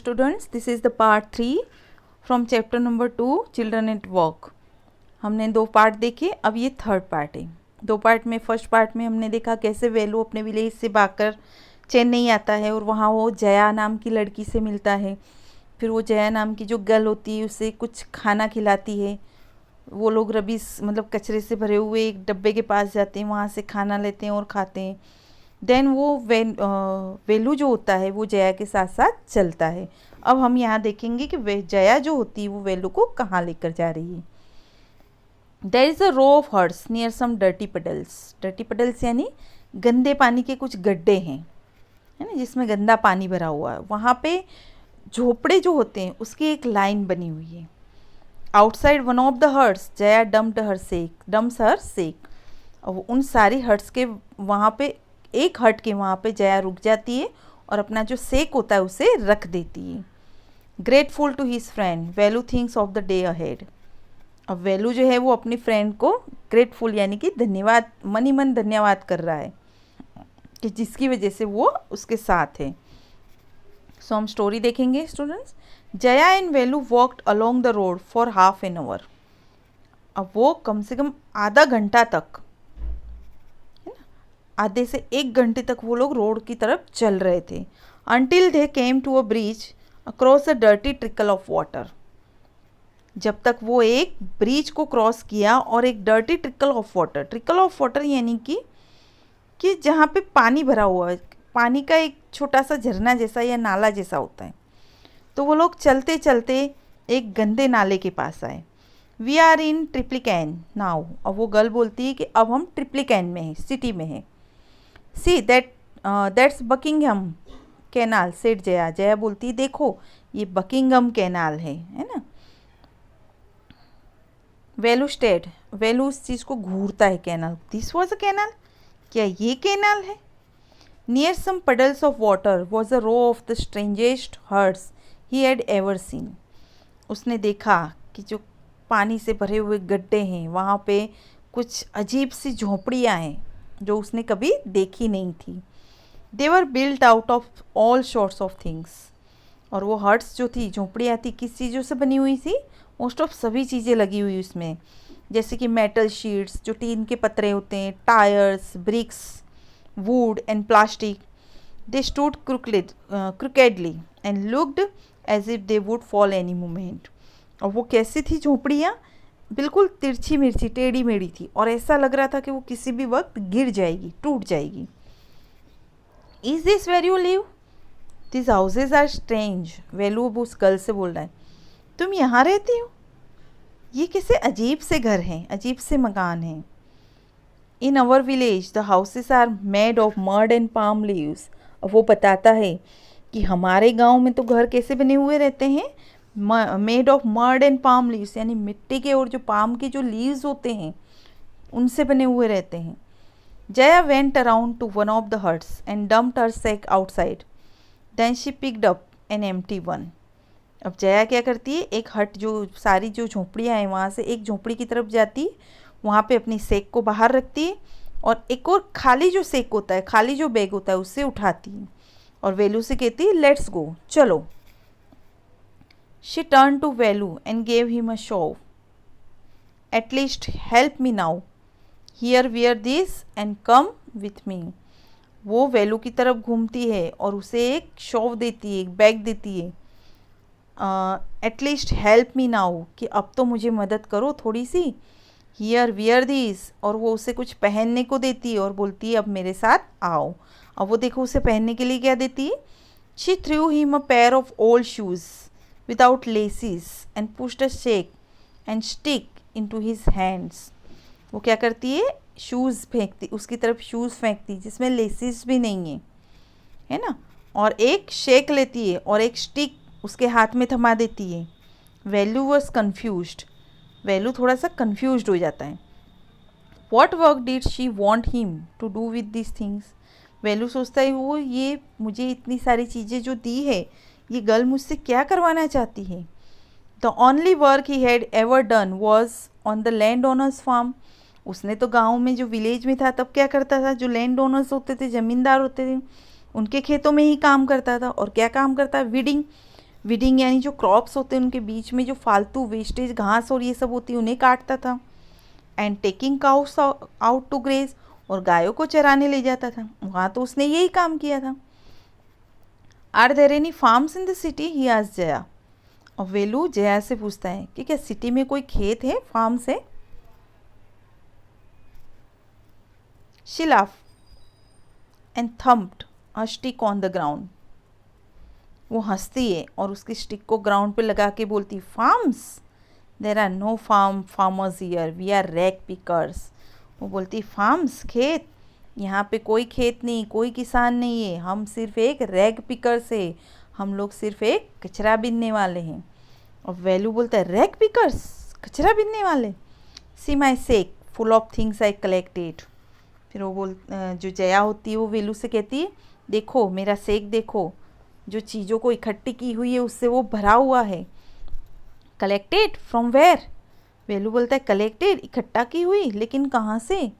students, this is the part 3 from chapter number 2 children at work. हमने 2 part देखे, अब ये थर्ड पार्ट है। 2 पार्ट में फर्स्ट पार्ट में हमने देखा कैसे वेलू अपने विलेज से भागकर चेन्नई आता है और वहाँ वो जया नाम की लड़की से मिलता है। फिर वो जया नाम की जो गर्ल होती है उसे कुछ खाना खिलाती है। वो लोग रबीस मतलब कचरे से भरे हुए एक डब्बे के पास जाते हैं, वहाँ से खाना लेते हैं और खाते हैं। देन वो वेलू जो होता है वो जया के साथ साथ चलता है। अब हम यहाँ देखेंगे कि जया जो होती है वो वेलू को कहाँ लेकर जा रही है। There is a row of huts near some dirty puddles. Dirty puddles यानी गंदे पानी के कुछ गड्ढे हैं, है ना, जिसमें गंदा पानी भरा हुआ है। वहाँ पे झोपड़े जो होते हैं उसकी एक लाइन बनी हुई है। Outside one of the huts Jaya dumps her sack. और उन सारी हर्ट्स के वहाँ पे एक हट के वहाँ पे जया रुक जाती है और अपना जो सेक होता है उसे रख देती है। Grateful to his friend Velu thinks of the day ahead. अब वैल्यू जो है वो अपनी फ्रेंड को ग्रेटफुल यानी कि धन्यवाद, मन ही मन धन्यवाद कर रहा है कि जिसकी वजह से वो उसके साथ है। सो हम स्टोरी देखेंगे students. Jaya and value walked along the road for half an hour. अब वो कम से कम आधा घंटा तक, आधे से 1 घंटे तक वो लोग रोड की तरफ चल रहे थे। Until they came to a bridge across a dirty trickle of water. जब तक वो एक ब्रिज को क्रॉस किया और एक डर्टी ट्रिकल ऑफ वाटर यानी कि जहाँ पे पानी भरा हुआ है, पानी का एक छोटा सा झरना जैसा या नाला जैसा होता है। तो वो लोग चलते चलते एक गंदे नाले के पास आए। We are in Triplicane now. अब वो गर्ल बोलती है कि अब हम ट्रिप्लिकैन में हैं, सिटी में हैं। सी दैट्स बकिंगहम कैनाल सेठ जया। जया बोलती है देखो ये बकिंगहम कैनाल है ना। वैल्यू स्टेट, वैल्यू उस चीज़ को घूरता है canal. This was a canal, क्या ये कैनाल है। Near some puddles of water was a row of the strangest huts he had ever seen. उसने देखा कि जो पानी से भरे हुए गड्ढे हैं वहाँ पे कुछ अजीब सी झोपड़ियाँ हैं जो उसने कभी देखी नहीं थी। They were built out of all sorts of things. और वो हर्ट्स जो थी, झोपड़ियाँ थी, किस चीज़ों से बनी हुई थी? मोस्ट ऑफ सभी चीज़ें लगी हुई उसमें, जैसे कि मेटल शीट्स, जो टीन के पतरे होते हैं, tyres, bricks, wood and plastic. They stood crookedly and looked as if they would fall any moment. और वो कैसी थी झोपड़ियाँ? बिल्कुल तिरछी मिर्ची, टेढ़ी मेढ़ी थी और ऐसा लग रहा था कि वो किसी भी वक्त गिर जाएगी, टूट जाएगी। Is this where you live? This houses are strange. Velu अब उस गर्ल से बोल रहा है तुम यहाँ रहती हो? ये कैसे अजीब से घर हैं, अजीब से मकान हैं। In our village the houses are made of mud and palm leaves. और वो बताता है कि हमारे गांव में तो घर कैसे बने हुए रहते हैं? Made of mud and palm leaves यानी मिट्टी के और जो पाम के जो लीव्स होते हैं उनसे बने हुए रहते हैं। Jaya went around to one of the huts and dumped her sack outside. Then she picked up an empty one. अब जया क्या करती है, एक हट जो सारी जो झोपड़ियाँ हैं वहाँ से एक झोपड़ी की तरफ जाती, वहाँ पे अपनी सेक को बाहर रखती है और एक और खाली जो सेक होता है, खाली जो बैग होता है उससे उठाती है और वेलू से कहती है लेट्स गो, चलो। She turned to Velu and gave him a shove. At least help me now. Here wear this and come with me. वो वेलू की तरफ घूमती है और उसे एक शॉव देती है, एक बैग देती है। एटलीस्ट हेल्प मी नाउ कि अब तो मुझे मदद करो थोड़ी सी। हियर वियर दिस, और वो उसे कुछ पहनने को देती है और बोलती है अब मेरे साथ आओ। अब वो देखो उसे पहनने के लिए क्या देती है। She threw him a pair of old shoes without laces and pushed a shake and stick into his hands. वो क्या करती है, शूज़ फेंकती, उसकी तरफ शूज़ फेंकती जिसमें लेसिस भी नहीं है ना, और एक शेक लेती है और एक स्टिक उसके हाथ में थमा देती है। Value was confused. वैल्यू थोड़ा सा कन्फ्यूज्ड हो जाता है। What work did she want him to do with this things. Velu सोचता है वो ये मुझे इतनी सारी चीज़ें जो दी है ये गर्ल मुझसे क्या करवाना चाहती है। The only work he had ever done was on the land owner's farm. उसने तो गांव में जो विलेज में था तब क्या करता था, जो लैंड ओनर्स होते थे, ज़मींदार होते थे, उनके खेतों में ही काम करता था। और क्या काम करता है? वीडिंग। वीडिंग यानी जो क्रॉप्स होते हैं उनके बीच में जो फालतू वेस्टेज घास और ये सब होती है उन्हें काटता था। And taking cows out to graze, और गायों को चराने ले जाता था। वहाँ तो उसने यही काम किया था। Are there any farms in the city, he asked Jaya. और वेलू जया से पूछता है कि क्या सिटी में कोई खेत है, फार्म्स है। She laughed and thumped her stick on the ground. वो हंसती है और उसकी स्टिक को ग्राउंड पे लगा के बोलती, farms, there are no farmers here, we are rag pickers. वो बोलती, फार्म्स, खेत, यहाँ पे कोई खेत नहीं, कोई किसान नहीं है, हम सिर्फ एक रैग पिकर्स है, हम लोग सिर्फ एक कचरा बीनने वाले हैं। और वैल्यू बोलता है, रैग पिकर्स, कचरा बीनने वाले, see my sack full of things I collected. फिर वो जो जया होती है वो वेलू से कहती है, देखो मेरा सेक देखो, जो चीज़ों को इकट्ठी की हुई है उससे वो भरा हुआ है। कलेक्टेड फ्रॉम वेयर, वेलू बोलता है, कलेक्टेड, इकट्ठा की हुई, लेकिन कहाँ से।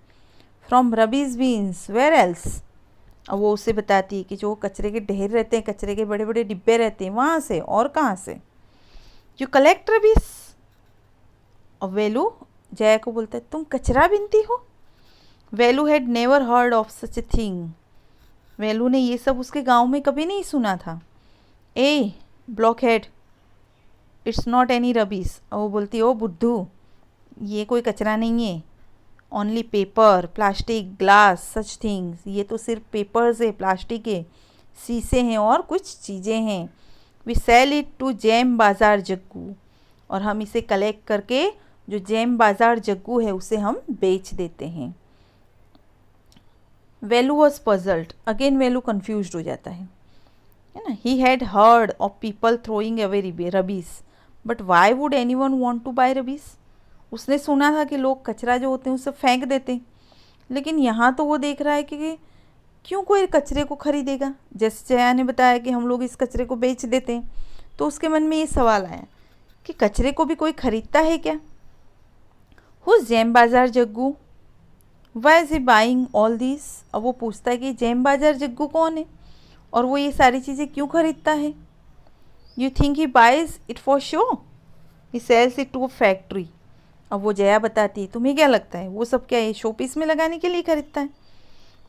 From rubbish bins, where else. अब वो उसे बताती है कि जो कचरे के ढेर रहते हैं, कचरे के बड़े बड़े डिब्बे रहते हैं, वहाँ से, और कहाँ से। You collect rubbish. और वेलू जया को बोलता है, तुम कचरा बीनती हो। Velu had never heard of such a thing, Velu ने ये सब उसके गांव में कभी नहीं सुना था। ए ब्लॉकहेड, इट्स नॉट एनी रबीस। और वो बोलती, ओ बुद्धू, ये कोई कचरा नहीं है। Only paper, plastic, glass, such things, ये तो सिर्फ पेपर्स है, प्लास्टिक है, शीशे हैं और कुछ चीज़ें हैं। We sell it to Jam Bazaar Jaggu, और हम इसे कलेक्ट करके जो जैम बाज़ार जग्गू है उसे हम बेच देते हैं। Velu was puzzled, again Velu confuse हो जाता है ना। He had heard of people throwing away rubbish, but why would anyone want to buy rubbish. उसने सुना था कि लोग कचरा जो होते हैं उसे फेंक देते हैं, लेकिन यहाँ तो वो देख रहा है कि क्यों कोई कचरे को खरीदेगा। जैसे जया ने बताया कि हम लोग इस कचरे को बेच देते हैं, तो उसके मन में ये सवाल आया कि कचरे को भी कोई खरीदता है क्या। Who's Jam Bazaar Jaggu, why is he buying all this. अब वो पूछता है कि जैम बाज़ार जग्गू कौन है और वो ये सारी चीज़ें क्यों खरीदता है। You think he buys it for show, he sells it to a factory. अब वो जया बताती है, तुम्हें क्या लगता है वो सब क्या है, शो पीस में लगाने के लिए खरीदता है।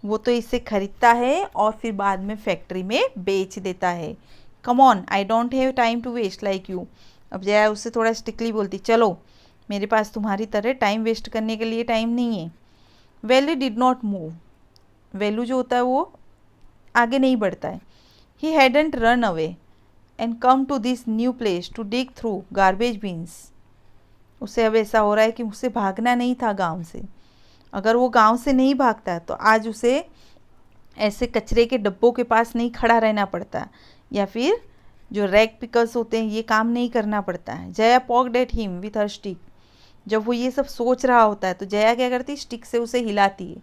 वो तो इसे खरीदता है और फिर बाद में फैक्ट्री में बेच देता है। Come on, I don't have time to waste like you. अब जया उससे थोड़ा स्ट्रिक्टली बोलती, चलो मेरे पास तुम्हारी तरह टाइम वेस्ट करने के लिए टाइम नहीं है। Velu did not move, Velu जो होता है वो आगे नहीं बढ़ता है। He hadn't run away and come to this new place to dig through garbage bins. उसे अब ऐसा हो रहा है कि मुझसे भागना नहीं था गांव से। अगर वो गांव से नहीं भागता तो आज उसे ऐसे कचरे के डब्बों के पास नहीं खड़ा रहना पड़ता, या फिर जो रैग पिकर्स होते हैं ये काम नहीं करना पड़ता है। Jaya poked at him with her stick. जब वो ये सब सोच रहा होता है तो जया क्या करती है, स्टिक से उसे हिलाती है,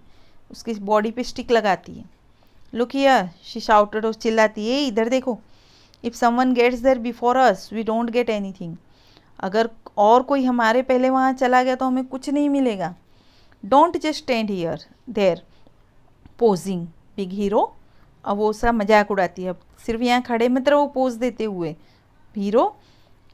उसकी बॉडी पे स्टिक लगाती है। लुक हियर, शी शाउटेड, और चिल्लाती है, इधर देखो, if someone gets there before us we don't get anything. अगर और कोई हमारे पहले वहाँ चला गया तो हमें कुछ नहीं मिलेगा। Don't just stand here there posing big hero. अब वो उसका मजाक उड़ाती है, अब सिर्फ यहाँ खड़े मत रहो पोज देते हुए hero.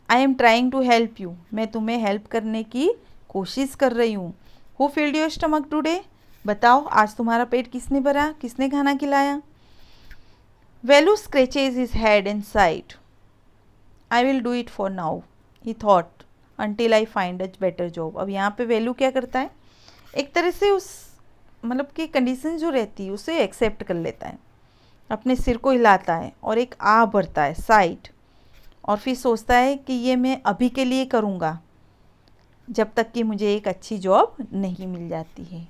I am trying to help you, मैं तुम्हें हेल्प करने की कोशिश कर रही हूँ। Who filled your stomach today, बताओ आज तुम्हारा पेट किसने भरा, किसने खाना खिलाया। Velu scratches his head and sighs, I will do it for now he thought until I find a better job. अब यहाँ पे वेलू क्या करता है, एक तरह से उस मतलब कि कंडीशन जो रहती है उसे एक्सेप्ट कर लेता है, अपने सिर को हिलाता है और एक आ भरता है साइड, और फिर सोचता है कि ये मैं अभी के लिए करूँगा जब तक कि मुझे एक अच्छी जॉब नहीं मिल जाती है।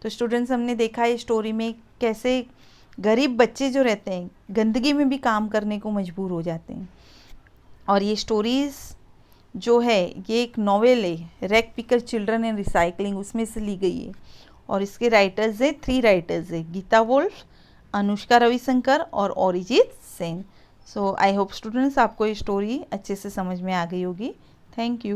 तो स्टूडेंट्स, हमने देखा है स्टोरी में कैसे गरीब बच्चे जो रहते हैं गंदगी में भी काम करने को मजबूर हो जाते हैं। और ये स्टोरीज़ जो है ये एक नॉवेल है, rag picker children and recycling, उसमें से ली गई है। और इसके राइटर्स हैं, 3 राइटर्स हैं, गीता वोल्फ, अनुष्का रविशंकर और अरिजीत सेन। सो आई होप स्टूडेंट्स आपको ये स्टोरी अच्छे से समझ में आ गई होगी। Thank you.